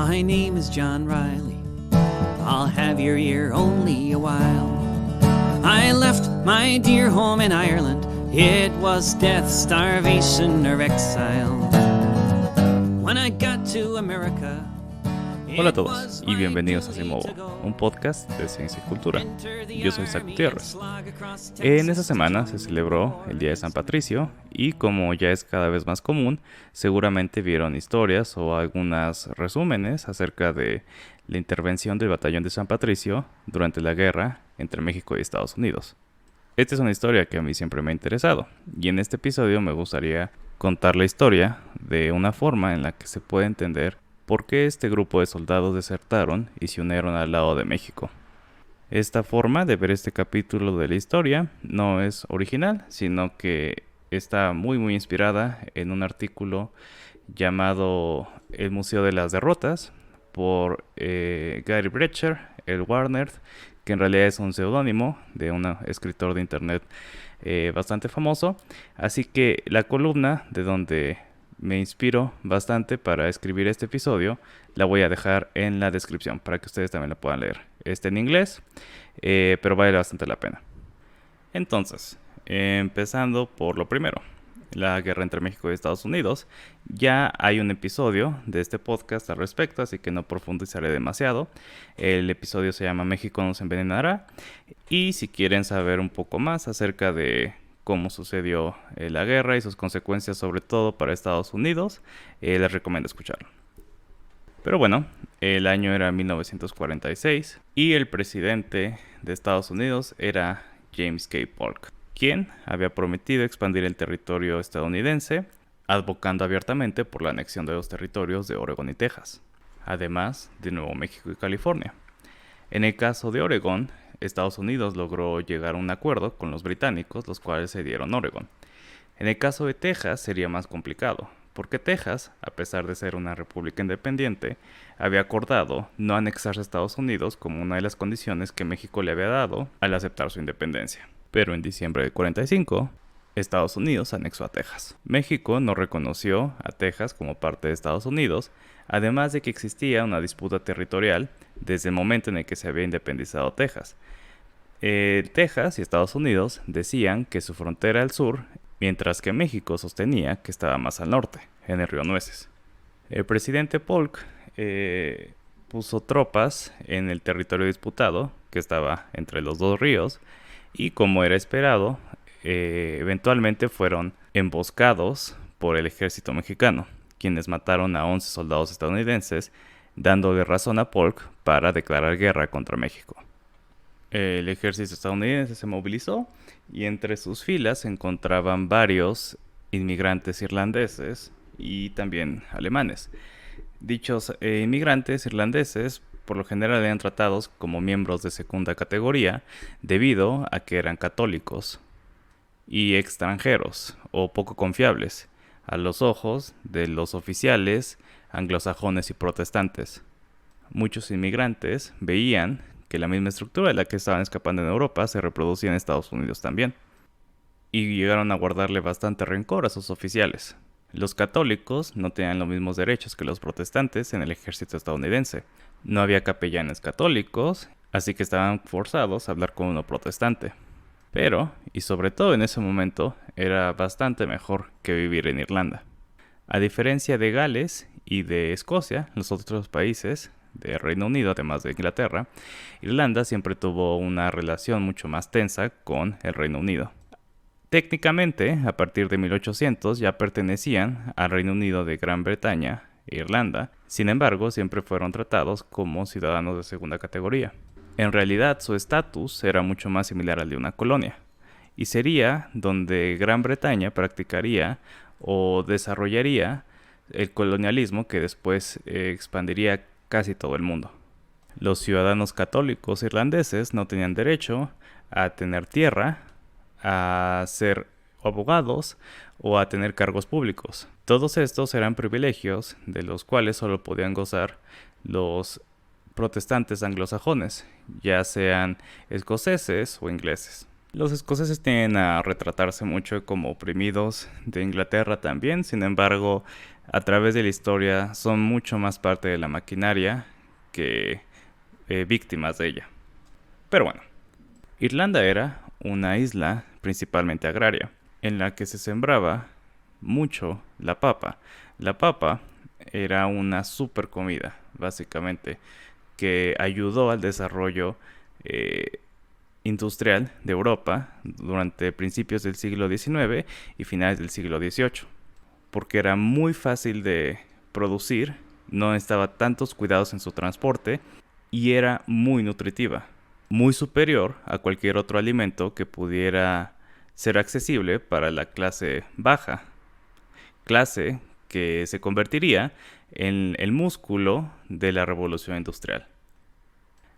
My name is John Riley. I'll have your ear only a while. I left my dear home in Ireland. It was death, starvation, or exile. When I got to America. Hola a todos y bienvenidos a Simovo, un podcast de ciencia y cultura. Yo soy Isaac Gutiérrez. En esta semana se celebró el Día de San Patricio y como ya es cada vez más común, seguramente vieron historias o algunos resúmenes acerca de la intervención del Batallón de San Patricio durante la guerra entre México y Estados Unidos. Esta es una historia que a mí siempre me ha interesado y en este episodio me gustaría contar la historia de una forma en la que se puede entender por qué este grupo de soldados desertaron y se unieron al lado de México. Esta forma de ver este capítulo de la historia no es original, sino que está muy inspirada en un artículo llamado El Museo de las Derrotas por Gary Brecher, el Warner, que en realidad es un seudónimo de un escritor de internet bastante famoso. Así que la columna de donde me inspiro bastante para escribir este episodio la voy a dejar en la descripción para que ustedes también la puedan leer. Está en inglés, pero vale bastante la pena. Entonces, empezando por lo primero, la guerra entre México y Estados Unidos. Ya hay un episodio de este podcast al respecto, así que no profundizaré demasiado. El episodio se llama México nos envenenará. Y si quieren saber un poco más acerca de cómo sucedió la guerra y sus consecuencias, sobre todo para Estados Unidos, les recomiendo escucharlo. Pero bueno, el año era 1946 y el presidente de Estados Unidos era James K. Polk, quien había prometido expandir el territorio estadounidense, advocando abiertamente por la anexión de los territorios de Oregón y Texas, además de Nuevo México y California. En el caso de Oregón, Estados Unidos logró llegar a un acuerdo con los británicos, los cuales cedieron Oregón. En el caso de Texas sería más complicado, porque Texas, a pesar de ser una república independiente, había acordado no anexarse a Estados Unidos como una de las condiciones que México le había dado al aceptar su independencia. Pero en diciembre de 45, Estados Unidos anexó a Texas. México no reconoció a Texas como parte de Estados Unidos, además de que existía una disputa territorial desde el momento en el que se había independizado Texas. Texas y Estados Unidos decían que su frontera al sur, mientras que México sostenía que estaba más al norte, en el río Nueces. El presidente Polk puso tropas en el territorio disputado, que estaba entre los dos ríos, y como era esperado, eventualmente fueron emboscados por el ejército mexicano, quienes mataron a 11 soldados estadounidenses, dándole razón a Polk para declarar guerra contra México. El ejército estadounidense se movilizó y entre sus filas se encontraban varios inmigrantes irlandeses y también alemanes. Dichos inmigrantes irlandeses por lo general eran tratados como miembros de segunda categoría debido a que eran católicos y extranjeros o poco confiables a los ojos de los oficiales anglosajones y protestantes. Muchos inmigrantes veían que la misma estructura de la que estaban escapando en Europa se reproducía en Estados Unidos también, y llegaron a guardarle bastante rencor a sus oficiales. Los católicos no tenían los mismos derechos que los protestantes en el ejército estadounidense. No había capellanes católicos, así que estaban forzados a hablar con uno protestante. Pero, y sobre todo en ese momento, era bastante mejor que vivir en Irlanda. A diferencia de Gales y de Escocia, los otros países de Reino Unido, además de Inglaterra, Irlanda siempre tuvo una relación mucho más tensa con el Reino Unido. Técnicamente, a partir de 1800 ya pertenecían al Reino Unido de Gran Bretaña e Irlanda, sin embargo siempre fueron tratados como ciudadanos de segunda categoría. En realidad su estatus era mucho más similar al de una colonia, y sería donde Gran Bretaña practicaría o desarrollaría el colonialismo que después expandiría casi todo el mundo. Los ciudadanos católicos irlandeses no tenían derecho a tener tierra, a ser abogados o a tener cargos públicos. Todos estos eran privilegios de los cuales solo podían gozar los protestantes anglosajones, ya sean escoceses o ingleses. Los escoceses tienden a retratarse mucho como oprimidos de Inglaterra también, sin embargo, a través de la historia son mucho más parte de la maquinaria que víctimas de ella. Pero bueno, Irlanda era una isla principalmente agraria, en la que se sembraba mucho la papa. La papa era una super comida, básicamente, que ayudó al desarrollo industrial de Europa durante principios del siglo XIX y finales del siglo XVIII, porque era muy fácil de producir, no necesitaba tantos cuidados en su transporte y era muy nutritiva, muy superior a cualquier otro alimento que pudiera ser accesible para la clase baja, clase que se convertiría en el músculo de la revolución industrial.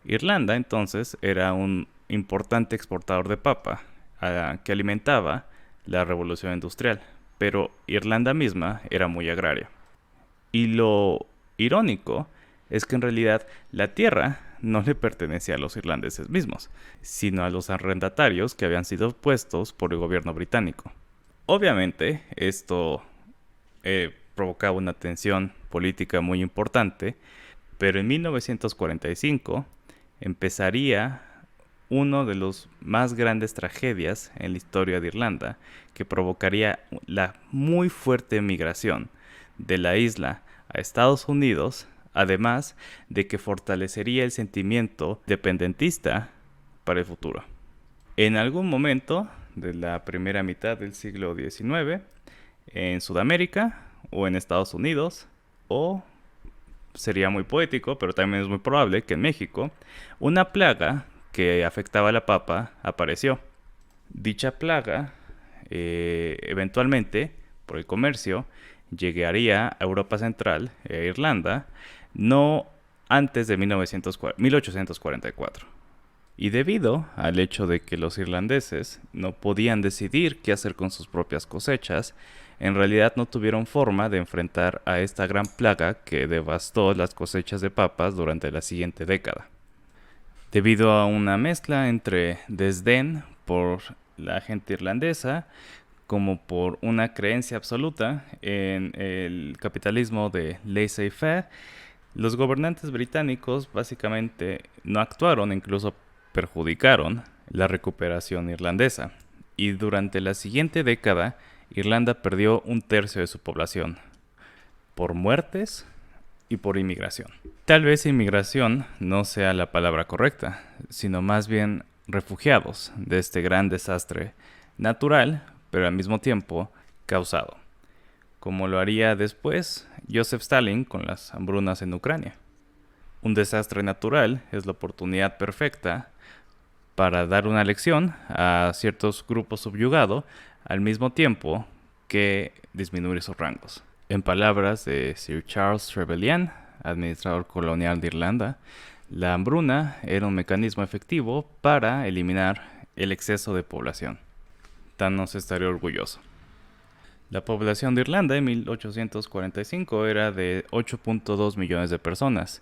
Irlanda entonces era un importante exportador de papa que alimentaba la revolución industrial, pero Irlanda misma era muy agraria. Y lo irónico es que en realidad la tierra no le pertenecía a los irlandeses mismos, sino a los arrendatarios que habían sido puestos por el gobierno británico. Obviamente esto provocaba una tensión política muy importante, pero en 1945 empezaría uno de los más grandes tragedias en la historia de Irlanda, que provocaría la muy fuerte migración de la isla a Estados Unidos, además de que fortalecería el sentimiento independentista para el futuro. En algún momento de la primera mitad del siglo XIX, en Sudamérica o en Estados Unidos, o sería muy poético, pero también es muy probable que en México, una plaga que afectaba a la papa apareció. Dicha plaga, eventualmente, por el comercio, llegaría a Europa Central e Irlanda, no antes de 1844. Y debido al hecho de que los irlandeses no podían decidir qué hacer con sus propias cosechas, en realidad no tuvieron forma de enfrentar a esta gran plaga que devastó las cosechas de papas durante la siguiente década. Debido a una mezcla entre desdén por la gente irlandesa, como por una creencia absoluta en el capitalismo de laissez-faire, los gobernantes británicos básicamente no actuaron, incluso perjudicaron la recuperación irlandesa. Y durante la siguiente década, Irlanda perdió 1/3 de su población por muertes y por inmigración. Tal vez inmigración no sea la palabra correcta, sino más bien refugiados de este gran desastre natural, pero al mismo tiempo causado, como lo haría después Joseph Stalin con las hambrunas en Ucrania. Un desastre natural es la oportunidad perfecta para dar una lección a ciertos grupos subyugados al mismo tiempo que disminuir sus rangos. En palabras de Sir Charles Trevelyan, administrador colonial de Irlanda, la hambruna era un mecanismo efectivo para eliminar el exceso de población. Thanos estaría orgulloso. La población de Irlanda en 1845 era de 8.2 millones de personas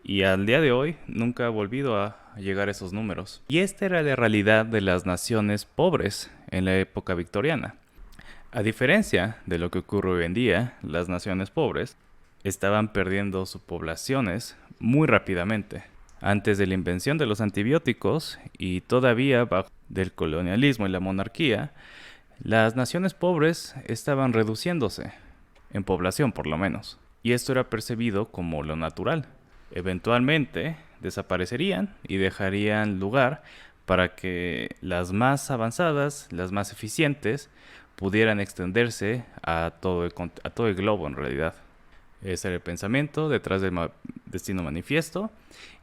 y al día de hoy nunca ha volvido a llegar a esos números. Y esta era la realidad de las naciones pobres en la época victoriana. A diferencia de lo que ocurre hoy en día, las naciones pobres estaban perdiendo sus poblaciones muy rápidamente. Antes de la invención de los antibióticos y todavía bajo del colonialismo y la monarquía, las naciones pobres estaban reduciéndose, en población por lo menos, y esto era percibido como lo natural. Eventualmente desaparecerían y dejarían lugar para que las más avanzadas, las más eficientes, pudieran extenderse a todo el globo en realidad. Ese era el pensamiento detrás del Destino Manifiesto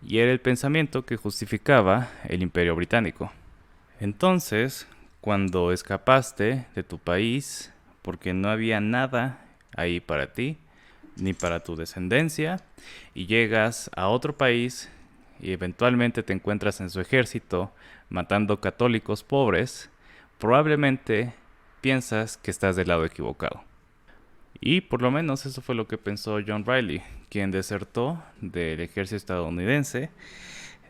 y era el pensamiento que justificaba el Imperio Británico. Entonces, cuando escapaste de tu país porque no había nada ahí para ti, ni para tu descendencia, y llegas a otro país y eventualmente te encuentras en su ejército matando católicos pobres, probablemente piensas que estás del lado equivocado. Y por lo menos eso fue lo que pensó John Riley, quien desertó del ejército estadounidense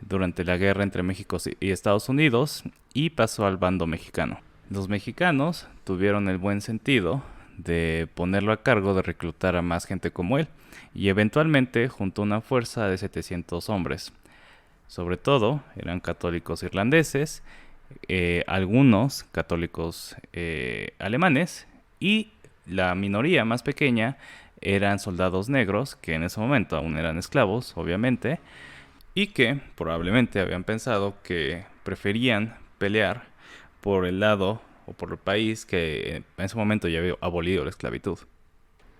durante la guerra entre México y Estados Unidos y pasó al bando mexicano. Los mexicanos tuvieron el buen sentido de ponerlo a cargo de reclutar a más gente como él, y eventualmente juntó una fuerza de 700 hombres. Sobre todo eran católicos irlandeses, algunos católicos alemanes, y la minoría más pequeña eran soldados negros, que en ese momento aún eran esclavos, obviamente, y que probablemente habían pensado que preferían pelear por el lado o por el país que en ese momento ya había abolido la esclavitud.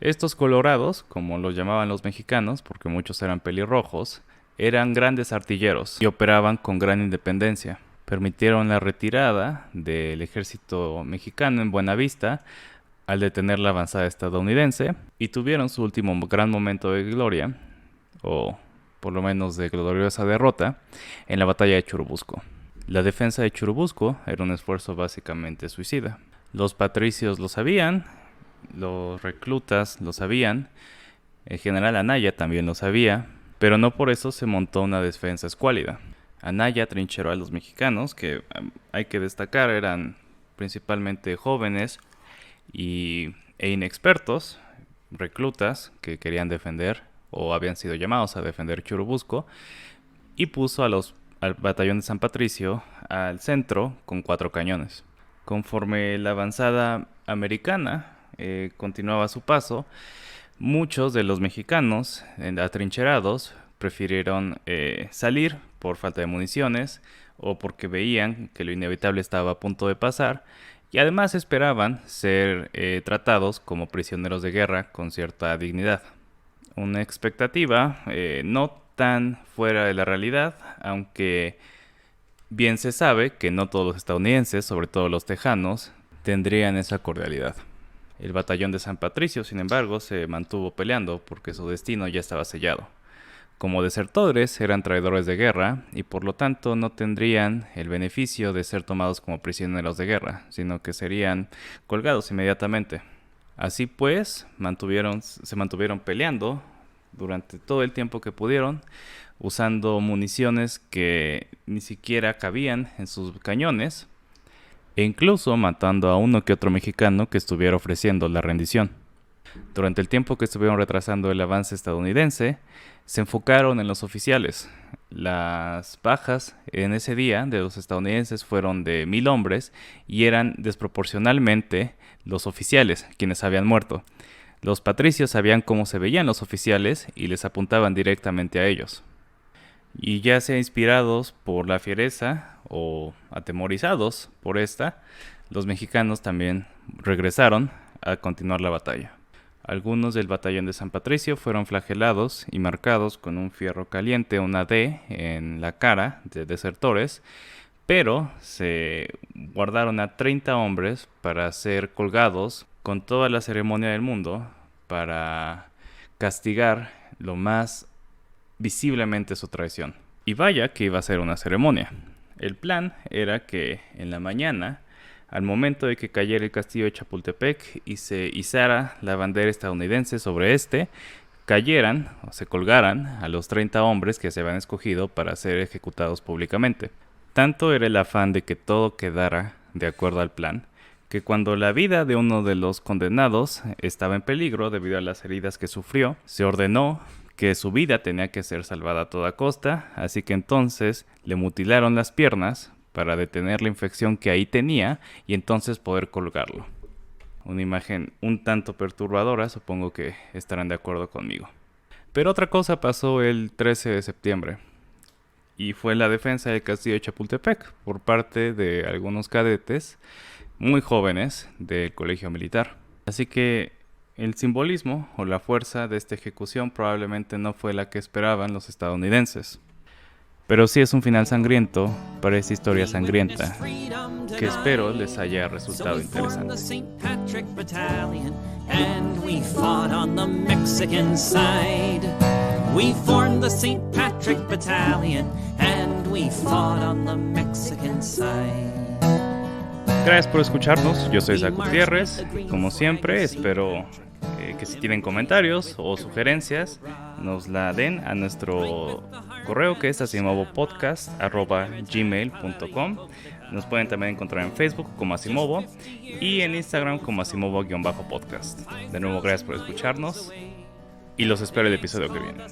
Estos colorados, como los llamaban los mexicanos, porque muchos eran pelirrojos, eran grandes artilleros y operaban con gran independencia. Permitieron la retirada del ejército mexicano en Buenavista al detener la avanzada estadounidense, y tuvieron su último gran momento de gloria, o por lo menos de gloriosa derrota, en la batalla de Churubusco. La defensa de Churubusco era un esfuerzo básicamente suicida. Los patricios lo sabían, los reclutas lo sabían, el general Anaya también lo sabía, pero no por eso se montó una defensa escuálida. Anaya trincheró a los mexicanos, que hay que destacar eran principalmente jóvenes e inexpertos, reclutas que querían defender o habían sido llamados a defender Churubusco, y puso al batallón de San Patricio al centro con 4 cañones. Conforme la avanzada americana continuaba su paso, muchos de los mexicanos atrincherados prefirieron salir por falta de municiones o porque veían que lo inevitable estaba a punto de pasar, y además esperaban ser tratados como prisioneros de guerra con cierta dignidad. Una expectativa no tan fuera de la realidad, aunque bien se sabe que no todos los estadounidenses, sobre todo los tejanos, tendrían esa cordialidad. El batallón de San Patricio, sin embargo, se mantuvo peleando porque su destino ya estaba sellado. Como desertores eran traidores de guerra y por lo tanto no tendrían el beneficio de ser tomados como prisioneros de guerra, sino que serían colgados inmediatamente. Así pues, se mantuvieron peleando durante todo el tiempo que pudieron, usando municiones que ni siquiera cabían en sus cañones, e incluso matando a uno que otro mexicano que estuviera ofreciendo la rendición. Durante el tiempo que estuvieron retrasando el avance estadounidense, se enfocaron en los oficiales. Las bajas en ese día de los estadounidenses fueron de 1,000 hombres y eran desproporcionalmente los oficiales quienes habían muerto. Los patricios sabían cómo se veían los oficiales y les apuntaban directamente a ellos. Y ya sea inspirados por la fiereza o atemorizados por esta, los mexicanos también regresaron a continuar la batalla. Algunos del batallón de San Patricio fueron flagelados y marcados con un fierro caliente, una D, en la cara de desertores, pero se guardaron a 30 hombres para ser colgados con toda la ceremonia del mundo para castigar lo más visiblemente su traición. Y vaya que iba a ser una ceremonia. El plan era que en la mañana, al momento de que cayera el castillo de Chapultepec y se izara la bandera estadounidense sobre cayeran o se colgaran a los 30 hombres que se habían escogido para ser ejecutados públicamente. Tanto era el afán de que todo quedara de acuerdo al plan, que cuando la vida de uno de los condenados estaba en peligro debido a las heridas que sufrió, se ordenó que su vida tenía que ser salvada a toda costa, así que entonces le mutilaron las piernas para detener la infección que ahí tenía y entonces poder colgarlo. Una imagen un tanto perturbadora, supongo que estarán de acuerdo conmigo. Pero otra cosa pasó el 13 de septiembre, y fue la defensa del castillo de Chapultepec por parte de algunos cadetes muy jóvenes del colegio militar. Así que el simbolismo o la fuerza de esta ejecución probablemente no fue la que esperaban los estadounidenses. Pero sí es un final sangriento para esta historia sangrienta, que espero les haya resultado interesante. Gracias por escucharnos, yo soy Isaac Gutiérrez. Como siempre, espero que si tienen comentarios o sugerencias nos la den a nuestro correo, que es asimovopodcast@gmail.com. Nos pueden también encontrar en Facebook como Asimovo y en Instagram como Asimovo-podcast. De nuevo, gracias por escucharnos y los espero el episodio que viene.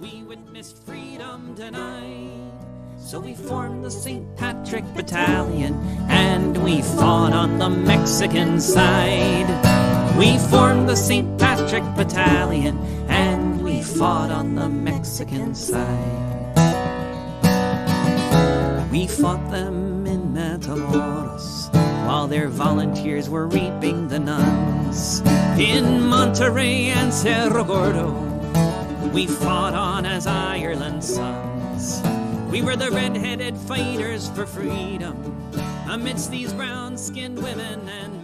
We witnessed freedom denied. So we formed the St. Patrick Battalion, and we fought on the Mexican side. We formed the St. Patrick Battalion, and we fought on the Mexican side. We fought them in Matamoros, while their volunteers were reaping the nuns. In Monterrey and Cerro Gordo, we fought on as Ireland's sons. We were the red-headed fighters for freedom amidst these brown-skinned women and